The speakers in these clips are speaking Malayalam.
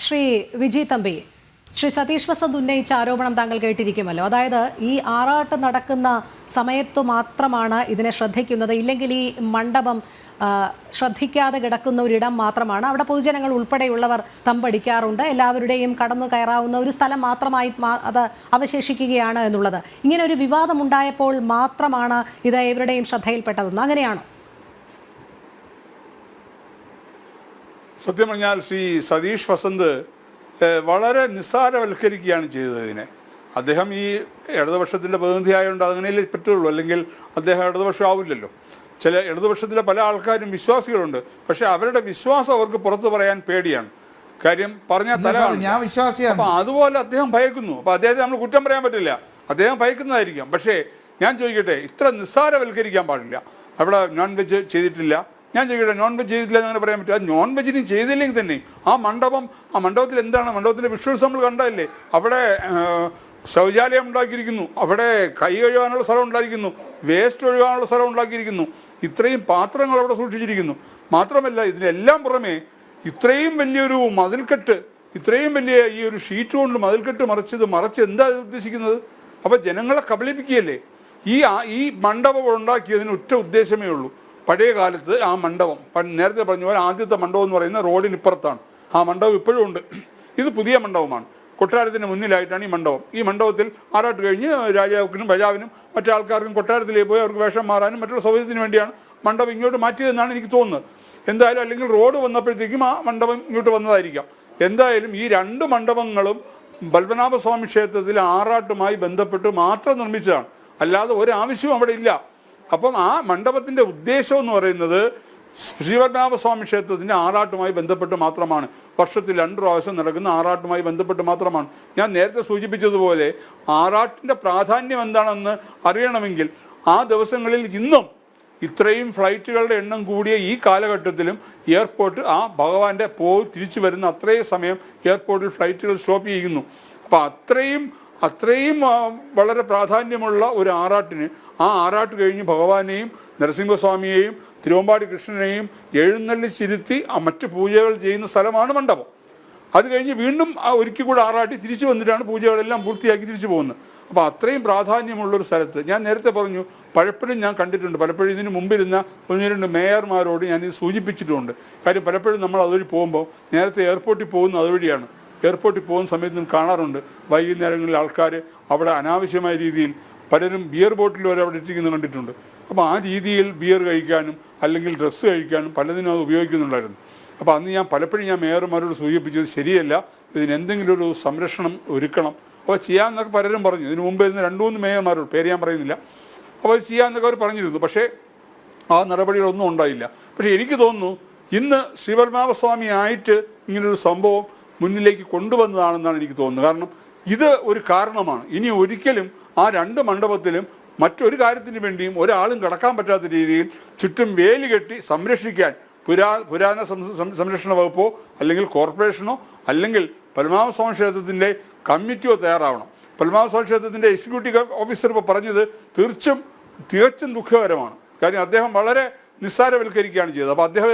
ശ്രീ വിജി തമ്പി, ശ്രീ സതീഷ് വസന്ത് ഉന്നയിച്ച ആരോപണം താങ്കൾ കേട്ടിരിക്കുമല്ലോ. അതായത് ഈ ആറാട്ട് നടക്കുന്ന സമയത്തു മാത്രമാണ് ഇതിനെ ശ്രദ്ധിക്കുന്നത്, ഇല്ലെങ്കിൽ ഈ മണ്ഡപം ശ്രദ്ധിക്കാതെ കിടക്കുന്ന ഒരിടം മാത്രമാണ്. അവിടെ പൊതുജനങ്ങൾ ഉൾപ്പെടെയുള്ളവർ തമ്പടിക്കാറുണ്ട്. എല്ലാവരുടെയും കടന്നു കയറാവുന്ന ഒരു സ്ഥലം മാത്രമായി അത് അവശേഷിക്കുകയാണ് എന്നുള്ളത്. ഇങ്ങനെ ഒരു വിവാദമുണ്ടായപ്പോൾ മാത്രമാണ് ഇത് ഇവരുടെയും ശ്രദ്ധയിൽപ്പെട്ടതെന്ന്, അങ്ങനെയാണോ? സത്യം പറഞ്ഞാൽ ശ്രീ സതീഷ് വസന്ത് വളരെ നിസ്സാരവൽക്കരിക്കുകയാണ് ചെയ്തതിനെ. അദ്ദേഹം ഈ ഇടതുപക്ഷത്തിൻ്റെ പ്രതിനിധിയായതുകൊണ്ട് അങ്ങനെയല്ലേ പറ്റുള്ളൂ, അല്ലെങ്കിൽ അദ്ദേഹം ഇടതുപക്ഷം ആവില്ലല്ലോ. ചില ഇടതുപക്ഷത്തിലെ പല ആൾക്കാരും വിശ്വാസികളുണ്ട്, പക്ഷെ അവരുടെ വിശ്വാസം അവർക്ക് പുറത്തു പറയാൻ പേടിയാണ്. കാര്യം പറഞ്ഞാൽ ഞാൻ വിശ്വാസിയാണ്. അപ്പം അതുപോലെ അദ്ദേഹം ഭയക്കുന്നു. അപ്പം അദ്ദേഹത്തെ നമ്മൾ കുറ്റം പറയാൻ പറ്റില്ല, അദ്ദേഹം ഭയക്കുന്നതായിരിക്കാം. പക്ഷേ ഞാൻ ചോദിക്കട്ടെ, ഇത്ര നിസ്സാരവൽക്കരിക്കാൻ പാടില്ല. അവിടെ നോൺ വെജ് ചെയ്തിട്ടില്ല, ഞാൻ ചോദിക്കട്ടെ, നോൺ വെജ് ചെയ്തിട്ടില്ല എന്നങ്ങനെ പറയാൻ പറ്റും. അത് നോൺ വെജിനും ചെയ്തില്ലെങ്കിൽ തന്നെ ആ മണ്ഡപത്തിൽ എന്താണ്, മണ്ഡപത്തിൻ്റെ വിഷ്വൽസ് നമ്മൾ കണ്ടതല്ലേ. അവിടെ ശൗചാലയം ഉണ്ടാക്കിയിരിക്കുന്നു, അവിടെ കൈ കഴുകാനുള്ള സ്ഥലം ഉണ്ടാക്കിയിരിക്കുന്നു, വേസ്റ്റ് ഒഴുകാനുള്ള സ്ഥലം ഉണ്ടാക്കിയിരിക്കുന്നു, ഇത്രയും പാത്രങ്ങൾ അവിടെ സൂക്ഷിച്ചിരിക്കുന്നു. മാത്രമല്ല ഇതിനെല്ലാം പുറമെ ഇത്രയും വലിയൊരു മതിൽക്കെട്ട്, ഇത്രയും വലിയ ഈ ഒരു ഷീറ്റ് കൊണ്ട് മതിൽക്കെട്ട് മറച്ച് എന്താ ഉദ്ദേശിക്കുന്നത്? അപ്പോൾ ജനങ്ങളെ കബളിപ്പിക്കുകയല്ലേ. ഈ മണ്ഡപം ഉണ്ടാക്കിയതിന് ഒറ്റ ഉദ്ദേശമേ ഉള്ളൂ. പഴയ കാലത്ത് ആ മണ്ഡപം, നേരത്തെ പറഞ്ഞ പോലെ ആദ്യത്തെ മണ്ഡപം എന്ന് പറയുന്നത് റോഡിനിപ്പുറത്താണ്. ആ മണ്ഡപം ഇപ്പോഴും ഉണ്ട്. ഇത് പുതിയ മണ്ഡപമാണ്. കൊട്ടാരത്തിന് മുന്നിലായിട്ടാണ് ഈ മണ്ഡപം. ഈ മണ്ഡപത്തിൽ ആറാട്ട് കഴിഞ്ഞ് രാജാവിനും പ്രജാവിനും മറ്റാൾക്കാർക്കും കൊട്ടാരത്തിലേക്ക് പോയി അവർക്ക് വേഷം മാറാനും മറ്റുള്ള സൗകര്യത്തിന് വേണ്ടിയാണ് മണ്ഡപം ഇങ്ങോട്ട് മാറ്റിയതെന്നാണ് എനിക്ക് തോന്നുന്നത്. എന്തായാലും അല്ലെങ്കിൽ റോഡ് വന്നപ്പോഴത്തേക്കും ആ മണ്ഡപം ഇങ്ങോട്ട് വന്നതായിരിക്കാം. എന്തായാലും ഈ രണ്ട് മണ്ഡപങ്ങളും പത്മനാഭസ്വാമി ക്ഷേത്രത്തിൽ ആറാട്ടുമായി ബന്ധപ്പെട്ട് മാത്രം നിർമ്മിച്ചതാണ്, അല്ലാതെ ഒരാവശ്യവും അവിടെ ഇല്ല. അപ്പം ആ മണ്ഡപത്തിൻ്റെ ഉദ്ദേശം എന്ന് പറയുന്നത് ശ്രീപത്മനാഭസ്വാമി ക്ഷേത്രത്തിൻ്റെ ആറാട്ടുമായി ബന്ധപ്പെട്ട് മാത്രമാണ്. വർഷത്തിൽ 2 പ്രാവശ്യം നടക്കുന്ന ആറാട്ടുമായി ബന്ധപ്പെട്ട് മാത്രമാണ്. ഞാൻ നേരത്തെ സൂചിപ്പിച്ചതുപോലെ ആറാട്ടിൻ്റെ പ്രാധാന്യം എന്താണെന്ന് അറിയണമെങ്കിൽ ആ ദിവസങ്ങളിൽ ഇന്നും ഇത്രയും ഫ്ലൈറ്റുകളുടെ എണ്ണം കൂടിയ ഈ കാലഘട്ടത്തിലും എയർപോർട്ട് ആ ഭഗവാന്റെ പോയി തിരിച്ചു വരുന്ന അത്രയും സമയം എയർപോർട്ടിൽ ഫ്ലൈറ്റുകൾ സ്റ്റോപ്പ് ചെയ്യുന്നു. അപ്പോൾ അത്രയും വളരെ പ്രാധാന്യമുള്ള ഒരു ആറാട്ടിന്, ആ ആറാട്ട് കഴിഞ്ഞ് ഭഗവാനെയും നരസിംഹസ്വാമിയെയും തിരുവമ്പാടി കൃഷ്ണനെയും എഴുന്നള്ളിച്ചിരുത്തി മറ്റ് പൂജകൾ ചെയ്യുന്ന സ്ഥലമാണ് മണ്ഡപം. അത് കഴിഞ്ഞ് വീണ്ടും ഒരിക്കൽ കൂടെ ആറാട്ടി തിരിച്ചു വന്നിട്ടാണ് പൂജകളെല്ലാം പൂർത്തിയാക്കി തിരിച്ചു പോകുന്നത്. അപ്പോൾ അത്രയും പ്രാധാന്യമുള്ളൊരു സ്ഥലത്ത് ഞാൻ നേരത്തെ പറഞ്ഞു, പലപ്പോഴും ഞാൻ കണ്ടിട്ടുണ്ട്, പലപ്പോഴും ഇതിന് മുമ്പിരുന്ന 1-2 മേയർമാരോട് ഞാൻ ഇത് സൂചിപ്പിച്ചിട്ടുമുണ്ട്. കാര്യം പലപ്പോഴും നമ്മൾ അതുവഴി പോകുമ്പോൾ, നേരത്തെ എയർപോർട്ടിൽ പോകുന്ന അതുവഴിയാണ്, എയർപോർട്ടിൽ പോകുന്ന സമയത്ത് നമുക്ക് കാണാറുണ്ട് വൈകുന്നേരങ്ങളിൽ ആൾക്കാർ അവിടെ അനാവശ്യമായ രീതിയിൽ പലരും ബിയർ ബോട്ടിൽ വരെ അവിടെ ഇട്ടിരിക്കുന്നത് കണ്ടിട്ടുണ്ട്. അപ്പോൾ ആ രീതിയിൽ ബിയർ കഴിക്കാനും അല്ലെങ്കിൽ ഡ്രസ്സ് കഴിക്കാനും പലതിനും അത് ഉപയോഗിക്കുന്നുണ്ടായിരുന്നു. അപ്പോൾ അന്ന് ഞാൻ പലപ്പോഴും മേയർമാരോട് സൂചിപ്പിച്ചത് ശരിയല്ല, ഇതിനെന്തെങ്കിലും ഒരു സംരക്ഷണം ഒരുക്കണം. അപ്പോൾ ചെയ്യാമെന്നൊക്കെ പലരും പറഞ്ഞു. ഇതിനു മുമ്പ് ഇരുന്ന് 2-3 മേയർമാരോട്, പേര് ഞാൻ പറയുന്നില്ല, അപ്പോൾ ചെയ്യാമെന്നൊക്കെ അവർ പറഞ്ഞിരുന്നു. പക്ഷേ ആ നടപടികളൊന്നും ഉണ്ടായില്ല. പക്ഷേ എനിക്ക് തോന്നുന്നു ഇന്ന് ശ്രീപത്മനാഭസ്വാമി ആയിട്ട് ഇങ്ങനൊരു സംഭവം മുന്നിലേക്ക് കൊണ്ടുവന്നതാണെന്നാണ് എനിക്ക് തോന്നുന്നത്. കാരണം ഇത് ഒരു കാരണമാണ്. ഇനി ഒരിക്കലും ആ 2 മണ്ഡപത്തിലും മറ്റൊരു കാര്യത്തിന് വേണ്ടിയും ഒരാളും കടക്കാൻ പറ്റാത്ത രീതിയിൽ ചുറ്റും വേലി കെട്ടി സംരക്ഷിക്കാൻ പുരാതന സംരക്ഷണ വകുപ്പോ അല്ലെങ്കിൽ കോർപ്പറേഷനോ അല്ലെങ്കിൽ പത്മനാഭസ്വാമി ക്ഷേത്രത്തിൻ്റെ കമ്മിറ്റിയോ തയ്യാറാവണം. പത്മനാഭസ്വാമി ക്ഷേത്രത്തിൻ്റെ എക്സിക്യൂട്ടീവ് ഓഫീസർ ഇപ്പോൾ പറഞ്ഞത് തികച്ചും ദുഃഖകരമാണ്. കാര്യം അദ്ദേഹം വളരെ നിസ്സാരവൽക്കരിക്കുകയാണ് ചെയ്തത്. അപ്പോൾ അദ്ദേഹം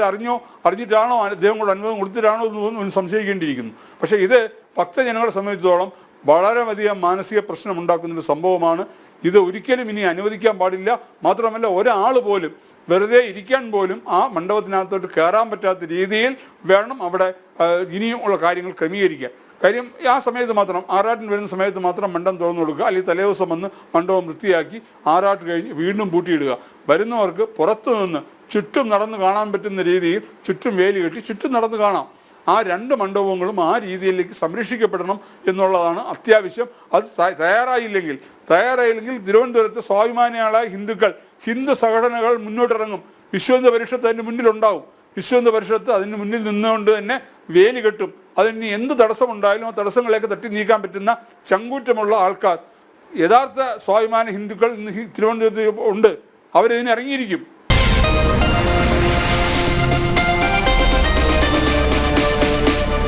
അറിഞ്ഞിട്ടാണോ അദ്ദേഹം കൂടെ അനുഭവം കൊടുത്തിട്ടാണോ എന്ന് സംശയിക്കേണ്ടിയിരിക്കുന്നു. പക്ഷേ ഇത് ഭക്തജനങ്ങളെ സംബന്ധിച്ചിടത്തോളം വളരെയധികം മാനസിക പ്രശ്നം ഉണ്ടാക്കുന്നൊരു സംഭവമാണ്. ഇത് ഒരിക്കലും ഇനി അനുവദിക്കാൻ പാടില്ല. മാത്രമല്ല ഒരാൾ പോലും വെറുതെ ഇരിക്കാൻ പോലും ആ മണ്ഡപത്തിനകത്തോട്ട് കയറാൻ പറ്റാത്ത രീതിയിൽ വേണം അവിടെ ഇനിയും ഉള്ള കാര്യങ്ങൾ ക്രമീകരിക്കാൻ. കാര്യം ആ സമയത്ത് മാത്രം, ആറാട്ടിന് വരുന്ന സമയത്ത് മാത്രം മണ്ഡപം തുറന്നു കൊടുക്കുക, അല്ലെങ്കിൽ തലേദിവസം വന്ന് മണ്ഡപം വൃത്തിയാക്കി ആറാട്ട് കഴിഞ്ഞ് വീണ്ടും പൂട്ടിയിടുക. വരുന്നവർക്ക് പുറത്തു നിന്ന് ചുറ്റും നടന്ന് കാണാൻ പറ്റുന്ന രീതിയിൽ ചുറ്റും വേലി കെട്ടി ചുറ്റും നടന്ന് കാണാം. ആ 2 മണ്ഡപങ്ങളും ആ രീതിയിലേക്ക് സംരക്ഷിക്കപ്പെടണം എന്നുള്ളതാണ് അത്യാവശ്യം. അത് തയ്യാറായില്ലെങ്കിൽ തിരുവനന്തപുരത്ത് സ്വാഭിമാനികളായ ഹിന്ദു സംഘടനകൾ മുന്നോട്ടിറങ്ങും. വിശ്വഹിന്ദു പരിഷത്ത് അതിൻ്റെ മുന്നിലുണ്ടാവും. വിശ്വഹിന്ദു പരിഷത്ത് അതിന് മുന്നിൽ നിന്നുകൊണ്ട് തന്നെ വേലി കെട്ടും. അതിന് എന്ത് തടസ്സമുണ്ടായാലും ആ തടസ്സങ്ങളെയൊക്കെ തട്ടി നീക്കാൻ പറ്റുന്ന ചങ്കൂറ്റമുള്ള ആൾക്കാർ, യഥാർത്ഥ സ്വാഭിമാന ഹിന്ദുക്കൾ തിരുവനന്തപുരത്ത് ഉണ്ട്. അവരിതിന് ഇറങ്ങിയിരിക്കും.